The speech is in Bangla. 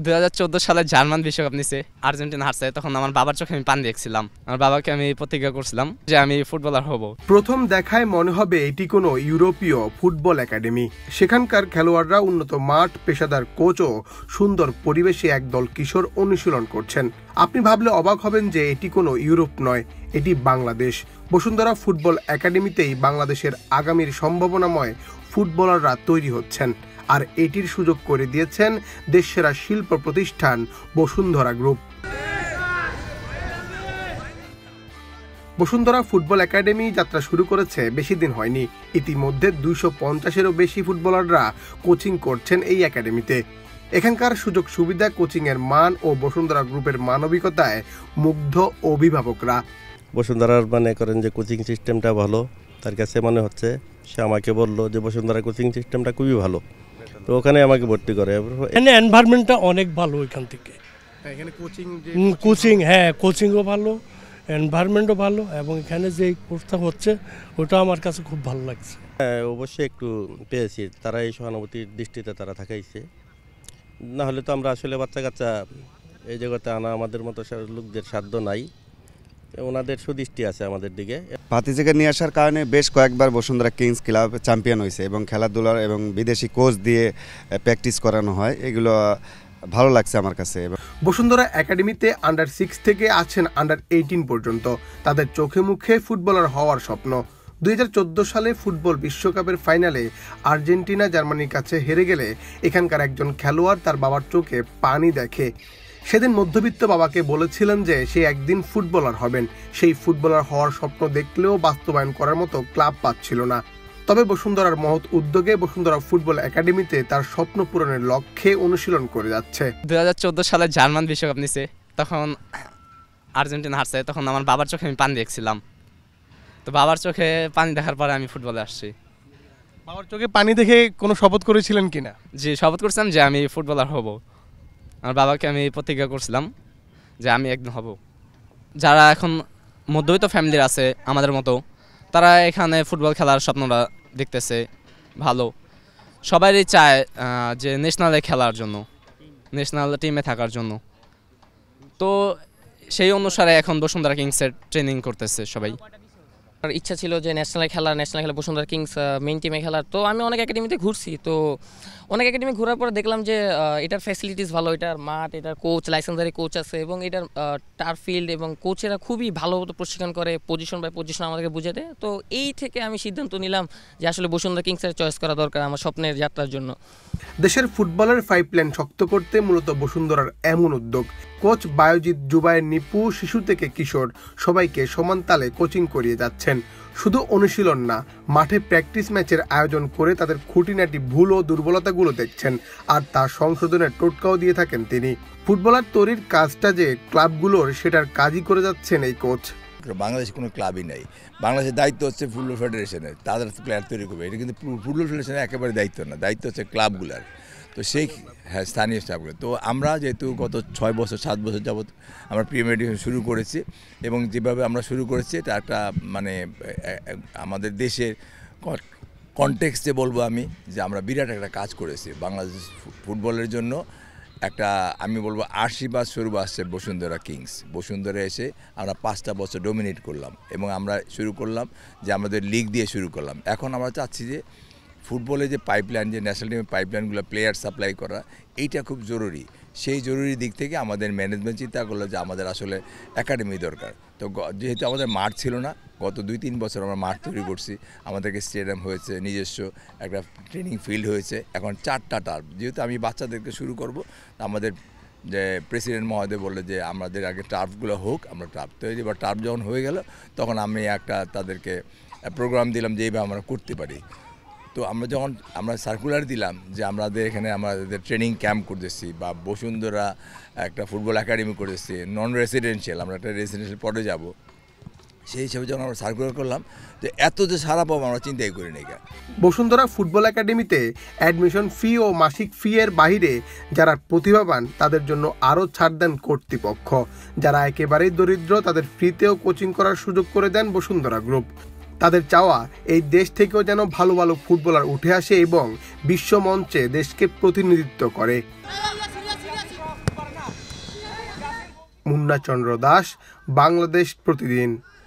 2014 সালে জার্মান বিশ্বকাপ নিছে, আর্জেন্টিনা হারছে, তখন আমার বাবার চোখে আমি পানি দেখছিলাম। আমার বাবাকে আমি প্রতিজ্ঞা করছিলাম যে আমি ফুটবলার হব। প্রথম দেখায় মনে হবে এটি কোনো ইউরোপীয় ফুটবল একাডেমি। সেখানকার খেলোয়াড়রা উন্নত মাঠ, পেশাদার কোচ ও সুন্দর পরিবেশে একদল কিশোর অনুশীলন করছেন। আপনি ভাবলে অবাক হবেন যে এটি কোনো ইউরোপ নয়, এটি বাংলাদেশ। বসুন্ধরা ফুটবল একাডেমিতেই বাংলাদেশের আগামীর সম্ভাবনাময় ফুটবলাররা তৈরি হচ্ছেন, আর এটির সুযোগ করে দিয়েছেন দেশসেরা শিল্প প্রতিষ্ঠান Bashundhara group. Bashundhara football academy যাত্রা শুরু করেছে বেশি দিন হয়নি। ইতিমধ্যে 250-এরও বেশি ফুটবলাররা কোচিং করছেন এই একাডেমিতে। এখানকার সুযোগ সুবিধা, কোচিংয়ের মান ও বসুন্ধরা গ্রুপের মানবিকতায় মুগ্ধ অভিভাবকরা। বসুন্ধরার মনে করেন যে কোচিং সিস্টেমটা ভালো, তার কাছে মনে হচ্ছে, সে আমাকে বললো যে বসুন্ধরা কোচিং সিস্টেমটা খুবই ভালো, তো ওখানে আমাকে ভর্তি করে। এখানে এনভায়রনমেন্টটা অনেক ভালো, এখান থেকে কোচিংও ভালো, এনভায়রনমেন্টও ভালো, এবং এখানে যে কোর্সটা হচ্ছে ওটা আমার কাছে খুব ভালো লাগছে। হ্যাঁ, অবশ্যই একটু পেয়েছি, তারা এই সহানুভূতির দৃষ্টিতে তারা থাকাইছে, না হলে তো আমরা আসলে বাচ্চা কাচ্চা এই জগতে আনা আমাদের মতো লোকদের সাধ্য নাই, ওনাদের সুদৃষ্টি আছে আমাদের দিকে। ভাতিজিকে নিয়ে আসার কারণে বেশ কয়েকবার বসুন্ধরা কিংস ক্লাব চ্যাম্পিয়ন হয়েছে, এবং খেলাধুলার এবং বিদেশি কোচ দিয়ে প্র্যাকটিস করানো হয়, এগুলো ভালো লাগছে আমার কাছে। বসুন্ধরা একাডেমিতে আন্ডার 6 থেকে আছেন আন্ডার 18 পর্যন্ত। তাদের চোখে মুখে ফুটবলার হওয়ার স্বপ্ন। 2014 সালে ফুটবল বিশ্বকাপের ফাইনালে আর্জেন্টিনা জার্মানির কাছে হেরে গেলে এখানকার একজন খেলোয়াড় তার বাবার চোখে পানি দেখে। সেদিন মধ্যবিত্ত বাবাকে বলেছিলেন যে সে একদিন ফুটবলার হবেন। সেই ফুটবলার হওয়ার স্বপ্ন দেখলেও বাস্তবায়ন করার মতো ক্লাব পাচ্ছিল না। তবে বসুন্ধরার মহৎ উদ্যোগে বসুন্ধরা ফুটবল একাডেমিতে তার স্বপ্ন পূরণের লক্ষ্যে অনুশীলন করে যাচ্ছে। 2014 সালে জার্মান বিশ্বকাপ নিছে, তখন আর্জেন্টিনা হারছে, তখন আমার বাবার চোখে আমি পানি দেখছিলাম। তো বাবার চোখে পানি দেখার পরে আমি ফুটবলে আসছি। বাবার চোখে পানি দেখে কোনো শপথ করেছিলেন কিনা? জি, শপথ করছিলাম যে আমি ফুটবলার হব। আমার বাবাকে আমি প্রতিজ্ঞা করছিলাম যে আমি একদিন হব। যারা এখন মধ্যবিত্ত ফ্যামিলির আছে আমাদের মতো, তারা এখানে ফুটবল খেলার স্বপ্নটা দেখতেছে ভালো। সবারই চায় যে ন্যাশনালে খেলার জন্য, ন্যাশনাল টিমে থাকার জন্য। তো সেই অনুসারে এখন বসুন্ধরা কিংসের ট্রেনিং করতেছে সবাই। ইচ্ছা ছিল যে ন্যাশনাল খেলা বসুন্ধরা কিংস মেইন টিমে খেলার। তো আমি অনেক একাডেমিতে ঘুরছি, তো অনেক একাডেমি ঘোরার পরে দেখলাম যে এটার ফ্যাসিলিটিস ভালো, এটার মাঠ, এটার কোচ, লাইসেন্সারি কোচ আছে, এবং এটার টার্ফ ফিল্ড, এবং কোচেরা খুবই ভালো প্রশিক্ষণ করে, পজিশন বাই পজিশন আমাদেরকে বুঝে দেয়। তো এই থেকে আমি সিদ্ধান্ত নিলাম যে আসলে বসুন্ধরা কিংসের চয়েস করা দরকার আমার স্বপ্নের যাত্রার জন্য। দেশের ফুটবলের পাইপলাইন শক্ত করতে মূলত বসুন্ধরার এমন উদ্যোগ। কোচ বায়োজিৎ জুবায়ের নিপু শিশু থেকে কিশোর সবাইকে সমান তালে কোচিং করিয়ে যাচ্ছেন। শুধু অনুশীলন না, মাঠে প্র্যাকটিস ম্যাচের আয়োজন করে তাদের খুঁটিনাটি ভুল ও দুর্বলতাগুলো দেখছেন, আর তার সংশোধনের টোটকাও দিয়ে থাকেন তিনি। ফুটবলার তৈরির কাজটা যে ক্লাবগুলোর, সেটার কাজই করে যাচ্ছেন এই কোচ। বাংলাদেশে কোনো ক্লাবই নেই, বাংলাদেশের দায়িত্ব হচ্ছে ফুটবল ফেডারেশনের, তাদের প্লেয়ার তৈরি করবে। এটা কিন্তু ফুটবল ফেডারেশনের একেবারে দায়িত্ব না, দায়িত্ব হচ্ছে ক্লাবগুলার। তো সেই স্থানীয় স্টাফগুলো। তো আমরা যেহেতু গত 7 বছর যাবৎ আমরা প্রিমিয়ার ডিভিশন শুরু করেছি, এবং যেভাবে আমরা শুরু করেছি এটা একটা মানে আমাদের দেশের কনটেক্সটে বলবো আমি যে আমরা বিরাট একটা কাজ করেছি বাংলাদেশ ফুটবলের জন্য। একটা আমি বলবো আশীর্বাদ স্বরূপ আসছে বসুন্ধরা কিংস। বসুন্ধরা এসে আমরা 5টা বছর ডোমিনেট করলাম, এবং আমরা শুরু করলাম যে আমাদের লিগ দিয়ে শুরু করলাম। এখন আমরা চাচ্ছি যে ফুটবলে যে পাইপলাইন, যে ন্যাশনাল টিমের পাইপলাইনগুলো প্লেয়ার সাপ্লাই করা, এইটা খুব জরুরি। সেই জরুরি দিক থেকে আমাদের ম্যানেজমেন্ট চিন্তা করলো যে আমাদের আসলে একাডেমি দরকার। তো যেহেতু আমাদের মাঠ ছিল না, গত 2-3 বছর আমরা মাঠ তৈরি করছি, আমাদেরকে স্টেডিয়াম হয়েছে, নিজস্ব একটা ট্রেনিং ফিল্ড হয়েছে, এখন 4টা টার্ফ। যেহেতু আমি বাচ্চাদেরকে শুরু করব, আমাদের যে প্রেসিডেন্ট মহোদয় বললে যে আমাদের আগে টার্ফগুলো হোক, আমরা টার্ফ তৈরি, বা টার্ফ যখন হয়ে গেল তখন আমি একটা তাদেরকে প্রোগ্রাম দিলাম যে এইভাবে আমরা করতে পারি। তো আমরা সার্কুলার দিলাম যে আমাদের এখানে আমাদের ট্রেনিং ক্যাম্প করতেছি, বা বসুন্ধরা একটা ফুটবল একাডেমি করতেছি, নন রেসিডেন্সিয়াল, আমরা একটা রেসিডেন্সিয়াল পরে যাব। সেই হিসাবে যখন আমরা সার্কুলার করলাম, যে এত যে সারা পাবো আমরা চিন্তাই করি নাই। বসুন্ধরা ফুটবল একাডেমিতে অ্যাডমিশন ফি ও মাসিক ফি এর বাইরে যারা প্রতিভাবান তাদের জন্য আরও ছাড় দেন কর্তৃপক্ষ। যারা একেবারেই দরিদ্র তাদের ফ্রিতেও কোচিং করার সুযোগ করে দেন বসুন্ধরা গ্রুপ। তাদের চাওয়া এই দেশ থেকেও যেন ভালো ভালো ফুটবলার উঠে আসে এবং বিশ্ব মঞ্চে দেশকে প্রতিনিধিত্ব করে। মুন্না চন্দ্র দাস, বাংলাদেশ প্রতিদিন।